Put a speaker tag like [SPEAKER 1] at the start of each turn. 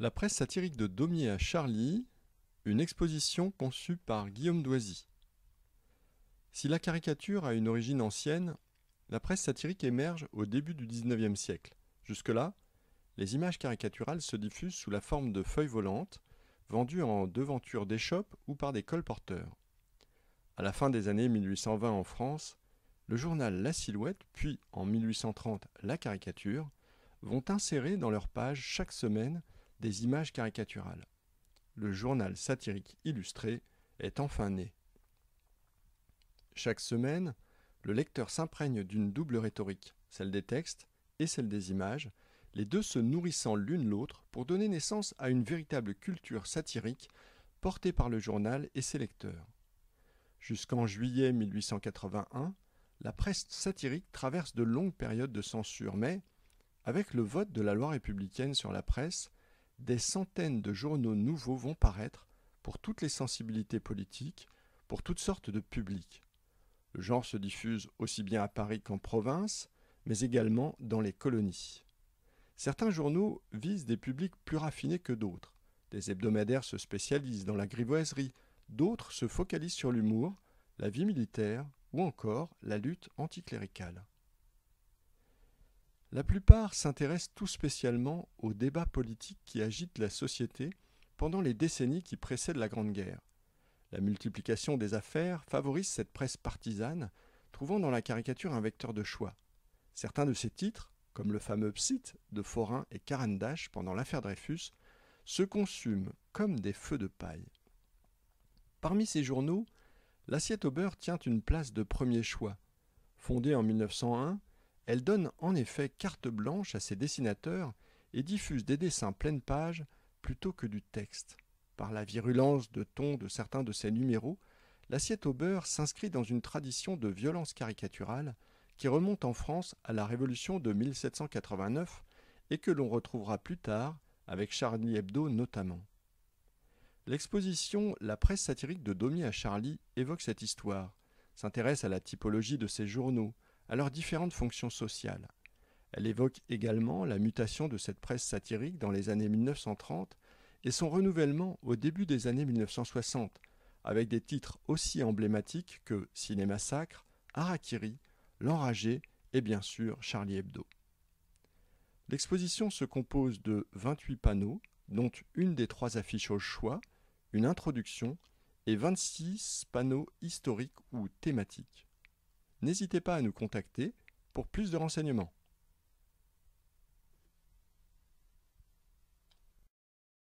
[SPEAKER 1] La presse satirique de Daumier à Charlie, une exposition conçue par Guillaume Doisy. Si la caricature a une origine ancienne, la presse satirique émerge au début du XIXe siècle. Jusque-là, les images caricaturales se diffusent sous la forme de feuilles volantes, vendues en devanture d'échoppe ou par des colporteurs. À la fin des années 1820 en France, le journal La Silhouette, puis en 1830 La Caricature, vont insérer dans leurs pages chaque semaine des images caricaturales. Le journal satirique illustré est enfin né. Chaque semaine, le lecteur s'imprègne d'une double rhétorique, celle des textes et celle des images, les deux se nourrissant l'une l'autre pour donner naissance à une véritable culture satirique portée par le journal et ses lecteurs. Jusqu'en juillet 1881, la presse satirique traverse de longues périodes de censure, mais, avec le vote de la loi républicaine sur la presse, des centaines de journaux nouveaux vont paraître pour toutes les sensibilités politiques, pour toutes sortes de publics. Le genre se diffuse aussi bien à Paris qu'en province, mais également dans les colonies. Certains journaux visent des publics plus raffinés que d'autres. Des hebdomadaires se spécialisent dans la grivoiserie, d'autres se focalisent sur l'humour, la vie militaire ou encore la lutte anticléricale. La plupart s'intéressent tout spécialement aux débats politiques qui agitent la société pendant les décennies qui précèdent la Grande Guerre. La multiplication des affaires favorise cette presse partisane, trouvant dans la caricature un vecteur de choix. Certains de ces titres, comme le fameux Psite de Forain et Carandache pendant l'affaire Dreyfus, se consument comme des feux de paille. Parmi ces journaux, l'Assiette au beurre tient une place de premier choix. Fondée en 1901, elle donne en effet carte blanche à ses dessinateurs et diffuse des dessins pleine page plutôt que du texte. Par la virulence de ton de certains de ses numéros, l'Assiette au beurre s'inscrit dans une tradition de violence caricaturale qui remonte en France à la Révolution de 1789 et que l'on retrouvera plus tard avec Charlie Hebdo notamment. L'exposition La presse satirique de Daumier à Charlie évoque cette histoire, s'intéresse à la typologie de ces journaux, à leurs différentes fonctions sociales. Elle évoque également la mutation de cette presse satirique dans les années 1930 et son renouvellement au début des années 1960, avec des titres aussi emblématiques que Ciné-Massacre, Harakiri, L'Enragé et bien sûr Charlie Hebdo. L'exposition se compose de 28 panneaux, dont une des 3 affiches au choix, une introduction et 26 panneaux historiques ou thématiques. N'hésitez pas à nous contacter pour plus de renseignements.